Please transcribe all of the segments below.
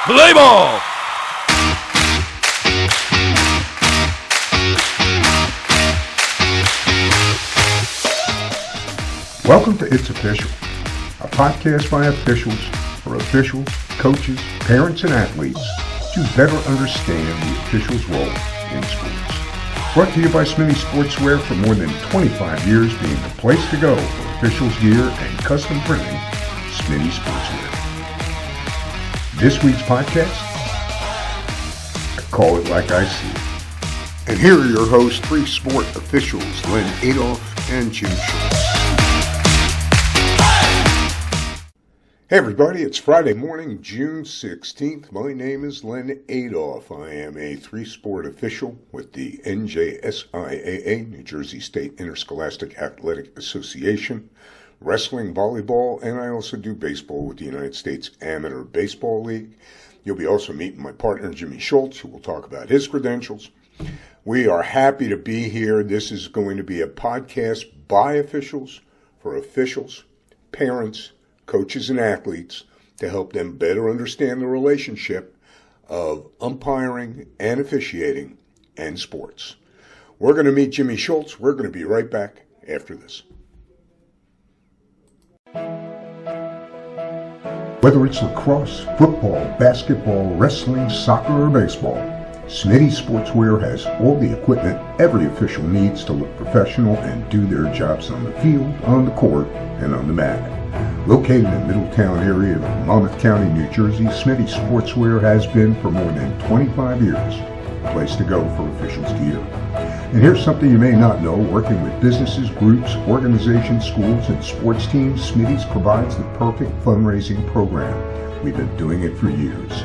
Play ball! Welcome to It's Official, a podcast by officials for officials, coaches, parents, and athletes to better understand the official's role in sports. Brought to you by Smitty Sportswear, for more than 25 years being the place to go for officials gear and custom printing. Smitty Sportswear. This week's podcast, I call it like I see it. And here are your hosts, three sport officials, Len Adolph and Jim Schultz. Hey everybody, it's Friday morning, June 16th. My name is Len Adolph. I am a three-sport official with the NJSIAA, New Jersey State Interscholastic Athletic Association, wrestling, volleyball, and I also do baseball with the United States Amateur Baseball League. You'll be also meeting my partner, Jimmy Schultz, who will talk about his credentials. We are happy to be here. This is going to be a podcast by officials, for officials, parents, coaches, and athletes to help them better understand the relationship of umpiring and officiating and sports. We're going to meet Jimmy Schultz. We're going to be right back after this. Whether it's lacrosse, football, basketball, wrestling, soccer, or baseball, Smitty Sportswear has all the equipment every official needs to look professional and do their jobs on the field, on the court, and on the mat. Located in the Middletown area of Monmouth County, New Jersey, Smitty Sportswear has been for more than 25 years the place to go for officials gear. And here's something you may not know: working with businesses, groups, organizations, schools, and sports teams, Smitty's provides the perfect fundraising program. We've been doing it for years.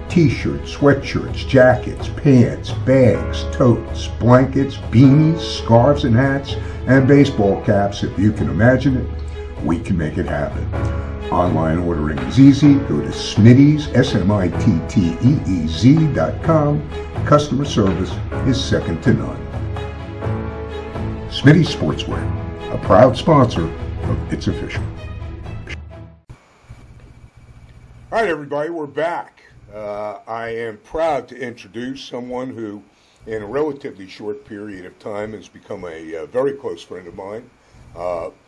T-shirts, sweatshirts, jackets, pants, bags, totes, blankets, beanies, scarves and hats, and baseball caps. If you can imagine it, we can make it happen. Online ordering is easy. Go to Smitty's, SMITTEEZ.com. Customer service is second to none. Smitty Sportswear, a proud sponsor of It's Official. All right, everybody, we're back. I am proud to introduce someone who, in a relatively short period of time, has become a very close friend of mine,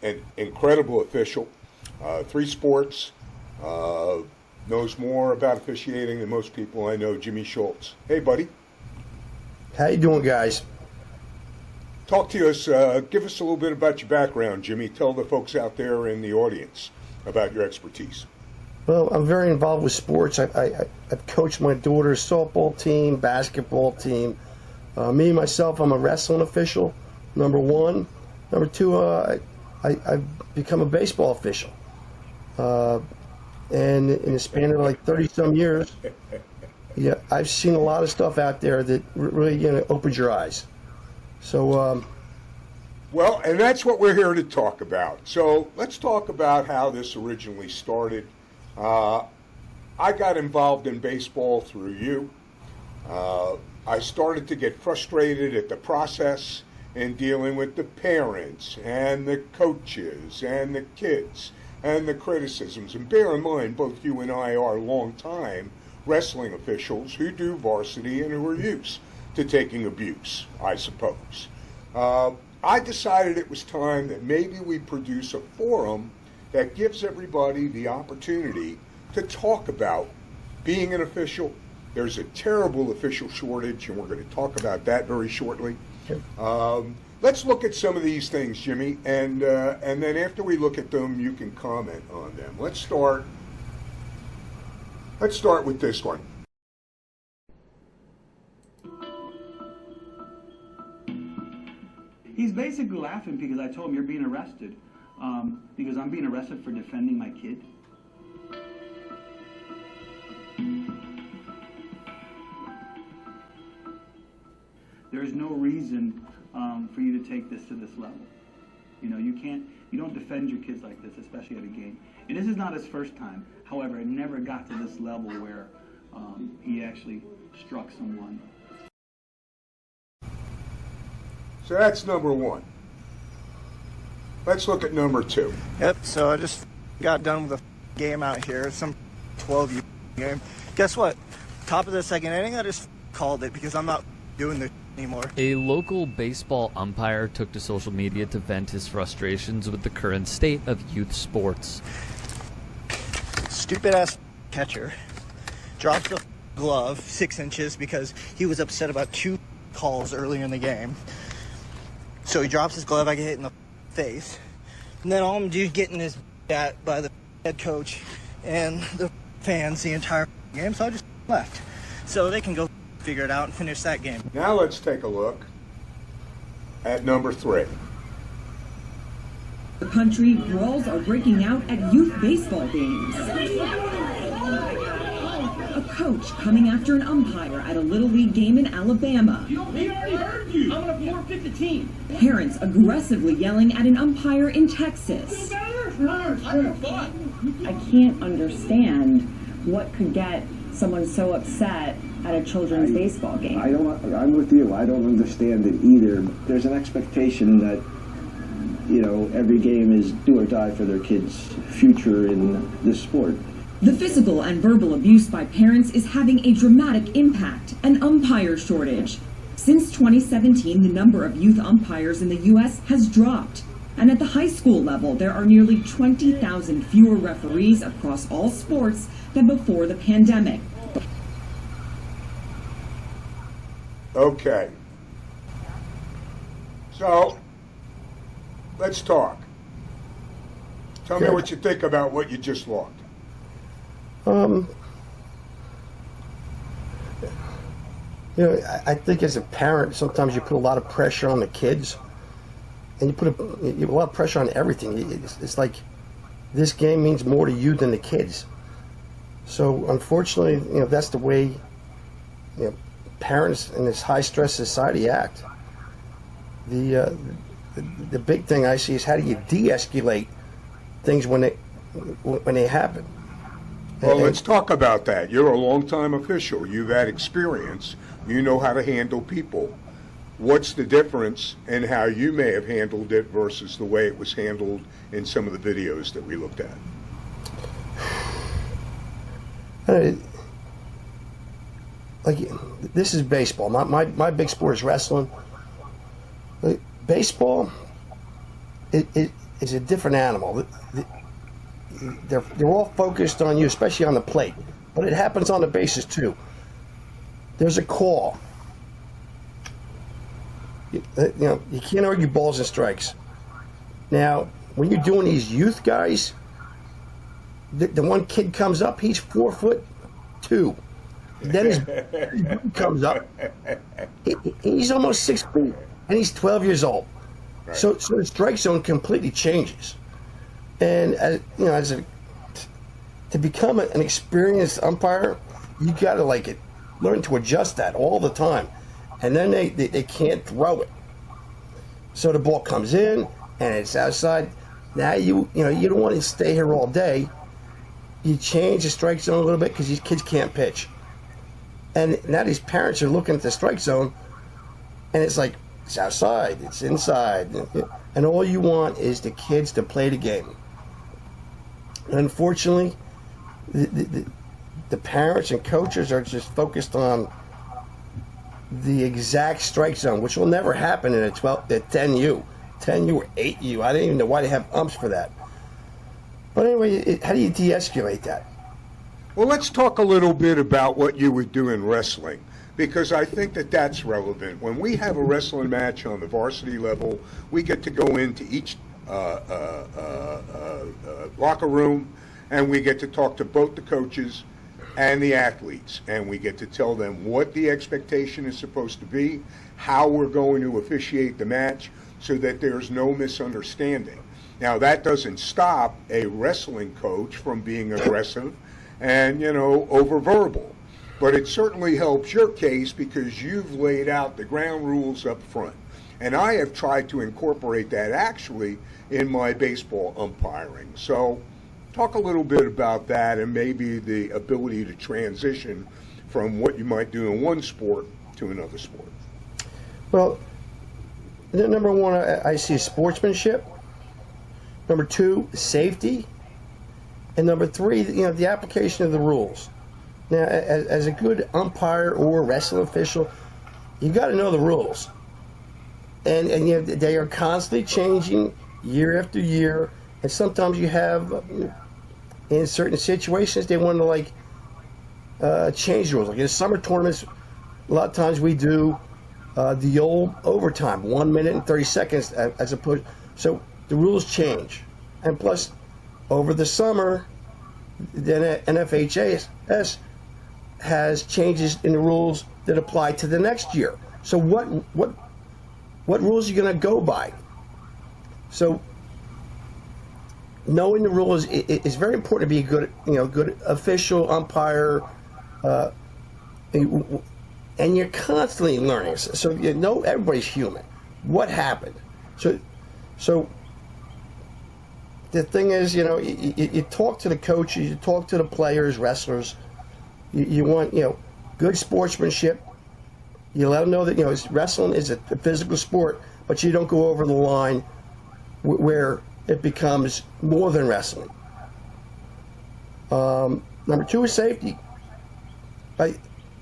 an incredible official, three sports, knows more about officiating than most people I know, Jimmy Schultz. Hey, buddy. How you doing, guys? Talk to us, give us a little bit about your background, Jimmy. Tell the folks out there in the audience about your expertise. Well, I'm very involved with sports. I've coached my daughter's softball team, basketball team. Me, myself, I'm a wrestling official, number one. Number two, I've become a baseball official. And in the span of like 30-some years, yeah, I've seen a lot of stuff out there that really opens your eyes. So, well, and that's what we're here to talk about. So let's talk about how this originally started. I got involved in baseball through you. I started to get frustrated at the process in dealing with the parents and the coaches and the kids and the criticisms. And bear in mind, both you and I are long-time wrestling officials who do varsity and who are used to taking abuse, I suppose. I decided it was time that maybe we produce a forum that gives everybody the opportunity to talk about being an official. There's a terrible official shortage, and we're going to talk about that very shortly. Let's look at some of these things, Jimmy, and then after we look at them, you can comment on them. Let's start with this one. He's basically laughing because I told him you're being arrested. Because I'm being arrested for defending my kid. There is no reason for you to take this to this level. You know, you don't defend your kids like this, especially at a game. And this is not his first time. However, it never got to this level where he actually struck someone. So that's number one. Let's look at number two. Yep, so I just got done with a game out here. Some 12 game. Guess what? Top of the second inning, I just called it because I'm not doing this anymore. A local baseball umpire took to social media to vent his frustrations with the current state of youth sports. Stupid ass catcher drops the glove 6 inches because he was upset about 2 calls earlier in the game. So he drops his glove, I get hit in the face. And then all I'm doing is getting his at by the head coach and the fans the entire game, so I just left. So they can go figure it out and finish that game. Now let's take a look at number 3. The country, brawls are breaking out at youth baseball games. A coach coming after an umpire at a Little League game in Alabama. He already heard you. I'm going to forfeit the team. Parents aggressively yelling at an umpire in Texas. I can't understand what could get someone so upset at a children's baseball game. I'm with you. I don't understand it either. There's an expectation that, every game is do or die for their kids' future in this sport. The physical and verbal abuse by parents is having a dramatic impact, an umpire shortage. Since 2017, the number of youth umpires in the U.S. has dropped. And at the high school level, there are nearly 20,000 fewer referees across all sports than before the pandemic. Okay. So, let's talk. Tell me what you think about what you just logged. I think as a parent, sometimes you put a lot of pressure on the kids, and you put a lot of pressure on everything. It's like this game means more to you than the kids. So unfortunately, that's the way parents in this high-stress society act. The big thing I see is how do you de-escalate things when they happen. Well, let's talk about that. You're a long-time official. You've had experience. You know how to handle people. What's the difference in how you may have handled it versus the way it was handled in some of the videos that we looked at? This is baseball. My big sport is wrestling. Baseball is a different animal. They're all focused on you, especially on the plate. But it happens on the bases too. There's a call. You can't argue balls and strikes. Now, when you're doing these youth guys, the one kid comes up, he's 4'2". Then his comes up, he's almost 6 feet, and he's 12 years old. Right. So the strike zone completely changes. And to become an experienced umpire, you got to learn to adjust that all the time. And then they can't throw it. So the ball comes in and it's outside. Now you don't want to stay here all day. You change the strike zone a little bit because these kids can't pitch. And now these parents are looking at the strike zone, and it's like it's outside, it's inside, and all you want is the kids to play the game. And unfortunately, the parents and coaches are just focused on the exact strike zone, which will never happen in a 10U or 8U. I don't even know why they have umps for that. But anyway, how do you de-escalate that? Well, let's talk a little bit about what you would do in wrestling, because I think that that's relevant. When we have a wrestling match on the varsity level, we get to go into each locker room, and we get to talk to both the coaches and the athletes, and we get to tell them what the expectation is supposed to be, how we're going to officiate the match, so that there's no misunderstanding. Now, that doesn't stop a wrestling coach from being aggressive and, over-verbal. But it certainly helps your case because you've laid out the ground rules up front. And I have tried to incorporate that actually in my baseball umpiring. So talk a little bit about that and maybe the ability to transition from what you might do in one sport to another sport. Well, number one, I see sportsmanship. Number two, safety. And number three, the application of the rules. Now, as a good umpire or wrestling official, you got to know the rules, and they are constantly changing year after year. And sometimes you have, in certain situations, they want to change the rules. Like in summer tournaments, a lot of times we do the old overtime, 1 minute and 30 seconds as opposed. So the rules change, and plus, over the summer, the NFHS has changes in the rules that apply to the next year. So what rules are you going to go by? So knowing the rules is very important to be a good official, umpire, and you're constantly learning. So everybody's human. What happened? So the thing is, you talk to the coaches, you talk to the players, wrestlers. You want, good sportsmanship. You let them know that, wrestling is a physical sport, but you don't go over the line where it becomes more than wrestling. Number 2 is safety.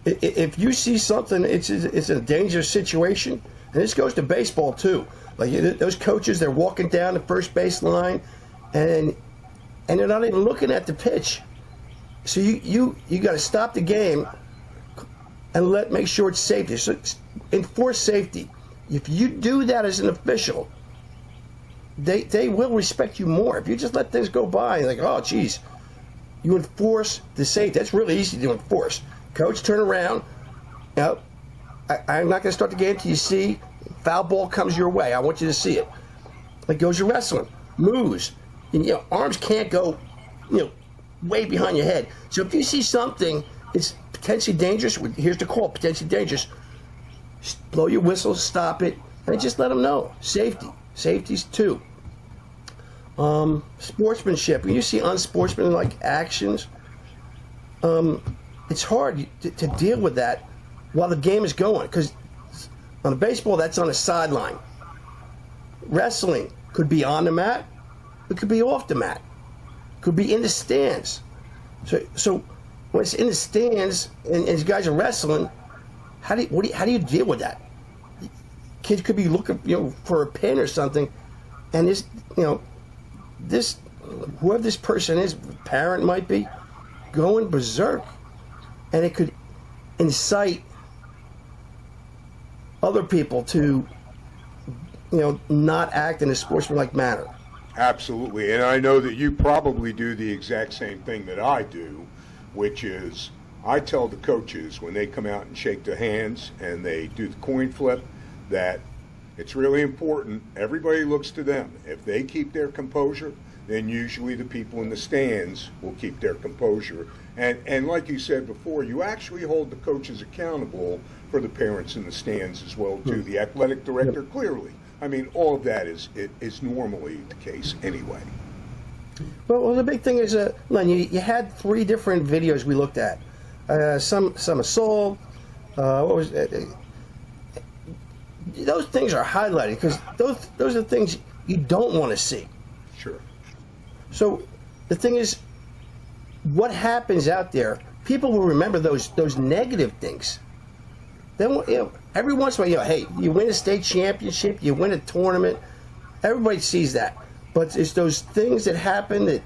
If you see something, it's a dangerous situation, and this goes to baseball too. Like those coaches, they're walking down the first base line, and they're not even looking at the pitch. So you got to stop the game and make sure it's safety. So enforce safety. If you do that as an official, they will respect you more. If you just let things go by, like, oh, geez, you enforce the safety. That's really easy to enforce. Coach, turn around. I'm not going to start the game until you see foul ball comes your way. I want you to see it. Like goes your wrestling. Moves. And, arms can't go, way behind your head. So if you see something it's potentially dangerous, here's the call, potentially dangerous, blow your whistle, stop it, and just let them know. Safety's 2. Sportsmanship. When you see unsportsmanlike actions, it's hard to deal with that while the game is going, because on a baseball, that's on a sideline. Wrestling could be on the mat, it could be off the mat, could be in the stands. So when it's in the stands and these guys are wrestling, how do you deal with that? Kids could be looking, for a pin or something, and this whoever this person is, parent might be, going berserk, and it could incite other people to, not act in a sportsmanlike manner. Absolutely, and I know that you probably do the exact same thing that I do, which is I tell the coaches when they come out and shake their hands and they do the coin flip that it's really important. Everybody looks to them. If they keep their composure, then usually the people in the stands will keep their composure. And like you said before, you actually hold the coaches accountable for the parents in the stands as well, too. The athletic director, clearly. I mean, all of that is normally the case anyway. Well, the big thing is, Len, you had 3 different videos we looked at. Some assault. What was those things are highlighted because those are the things you don't want to see. Sure. So the thing is, what happens out there? People will remember those negative things. Then every once in a while, hey, you win a state championship, you win a tournament, everybody sees that. But it's those things that happen that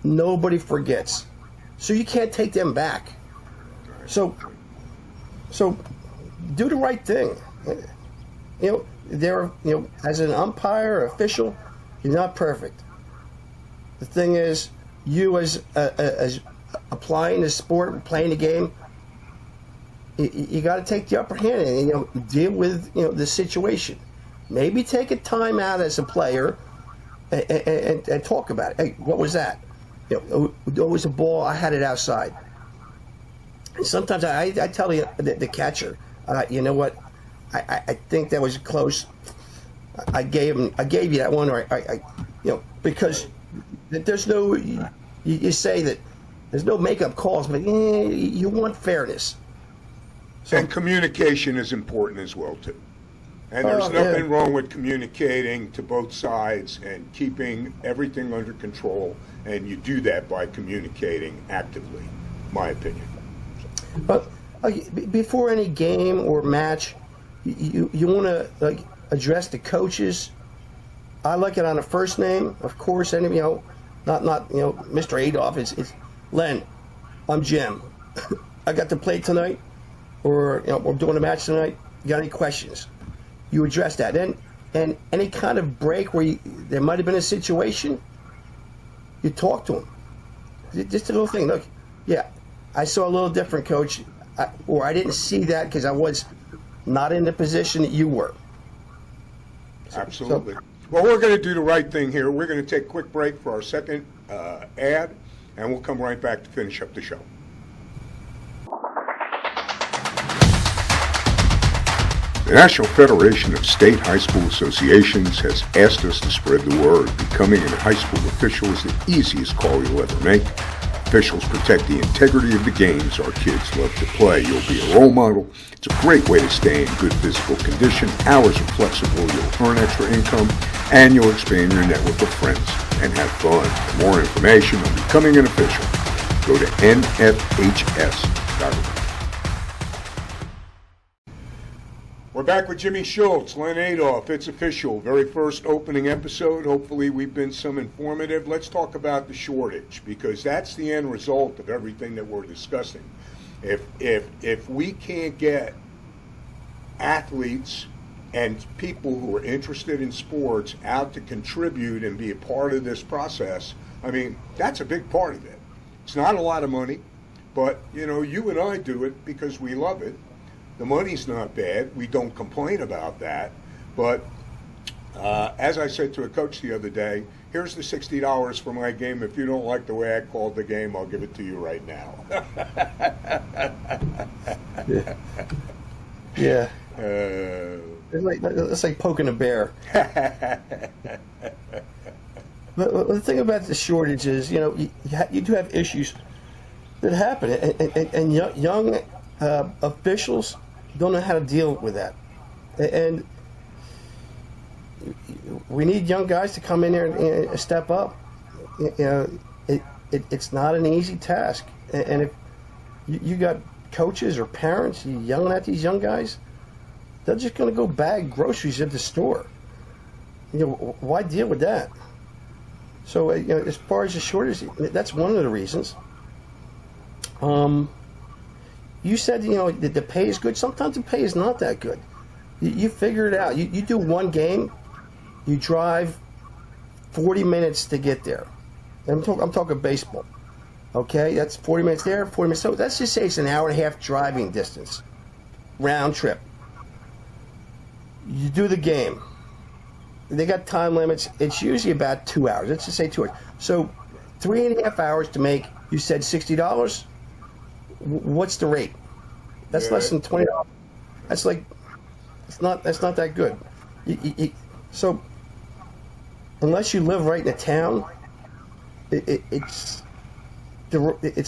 nobody forgets. So you can't take them back. So do the right thing. As an umpire or official, you're not perfect. The thing is, you as applying the sport, playing the game, you got to take the upper hand and deal with the situation. Maybe take a time out as a player and talk about it. Hey, what was that? There was a ball. I had it outside. And sometimes I tell the catcher, you know what? I think that was close. I gave you that one, or because there's no. You say that there's no makeup calls, but you want fairness. So, and communication is important as well too. And there's nothing wrong with communicating to both sides and keeping everything under control. And you do that by communicating actively, my opinion. But before any game or match, you want to like address the coaches. I like it on a first name, of course. And not Mr. Adolf. It's Len. I'm Jim. I got to play tonight, or we're doing a match tonight. You got any questions? You address that. And any kind of break where there might have been a situation, you talk to them. Just a little thing. Look, yeah, I saw a little different, Coach, or I didn't see that because I was not in the position that you were. Absolutely. Well, we're going to do the right thing here. We're going to take a quick break for our second ad, and we'll come right back to finish up the show. The National Federation of State High School Associations has asked us to spread the word. Becoming a high school official is the easiest call you'll ever make. Officials protect the integrity of the games our kids love to play. You'll be a role model. It's a great way to stay in good physical condition. Hours are flexible. You'll earn extra income, and you'll expand your network of friends and have fun. For more information on becoming an official, go to nfhs.org. We're back with Jimmy Schultz, Len Adolf. It's official. Very first opening episode. Hopefully we've been some informative. Let's talk about the shortage, because that's the end result of everything that we're discussing. If we can't get athletes and people who are interested in sports out to contribute and be a part of this process, I mean, that's a big part of it. It's not a lot of money, but, you and I do it because we love it. The money's not bad. We don't complain about that. But as I said to a coach the other day, here's the $60 for my game. If you don't like the way I called the game, I'll give it to you right now. Yeah. It's like poking a bear. But the thing about the shortage is, you do have issues that happen, and young officials don't know how to deal with that, and we need young guys to come in there and step up. It's not an easy task, and if you got coaches or parents yelling at these young guys, they're just going to go bag groceries at the store. Why deal with that? So as far as the shortage, that's one of the reasons. You said, that the pay is good. Sometimes the pay is not that good. You figure it out. You do one game, you drive 40 minutes to get there. And I'm talking baseball. Okay, that's 40 minutes there, 40 minutes. So let's just say it's an hour and a half driving distance, round trip. You do the game. They got time limits. It's usually about 2 hours. Let's just say 2 hours. So 3.5 hours to make, you said $60? What's the rate? That's less than $20. That's like, that's not that good. So unless you live right in the town, it's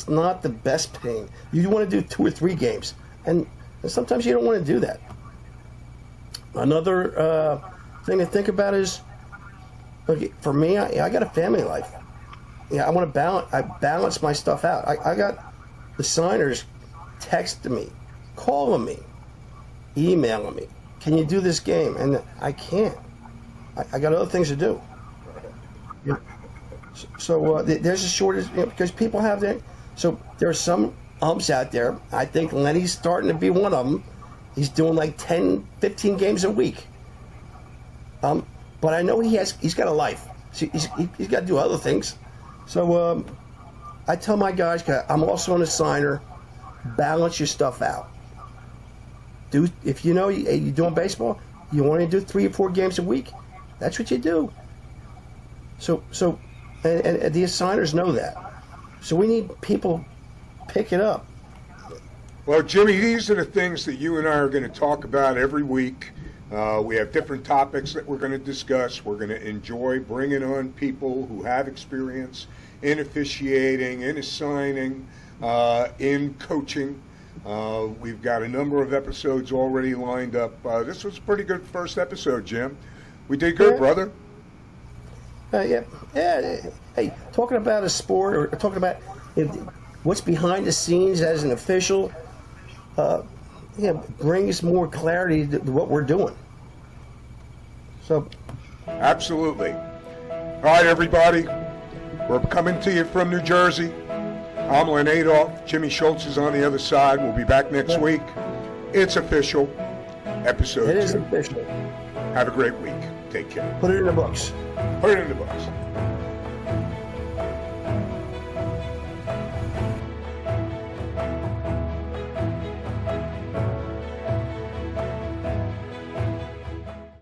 not the best paying. You want to do 2 or 3 games, and sometimes you don't want to do that. Another thing to think about is, look, for me, I got a family life. I want to balance my stuff out. I got the signers texting me, calling me, emailing me. Can you do this game? And I can't. I got other things to do. So there's a shortage because people have that. So there are some umps out there. I think Lenny's starting to be one of them. He's doing like 10, 15 games a week. But I know he's got a life. So he's got to do other things. So I tell my guys, I'm also an assigner, balance your stuff out. If you're doing baseball, you want to do 3 or 4 games a week, that's what you do. So and the assigners know that. So we need people pick it up. Well, Jimmy, these are the things that you and I are going to talk about every week. We have different topics that we're going to discuss. We're going to enjoy bringing on people who have experience in officiating, in assigning, in coaching. We've got a number of episodes already lined up. This was a pretty good first episode, Jim. We did good, brother. Yeah. Hey, talking about a sport or talking about what's behind the scenes as an official, brings more clarity to what we're doing. So, absolutely. All right, everybody. We're coming to you from New Jersey. I'm Len Adolph. Jimmy Schultz is on the other side. We'll be back next week. It's official. Episode 2. It is official. Have a great week. Take care. Put it in the books. Put it in the books.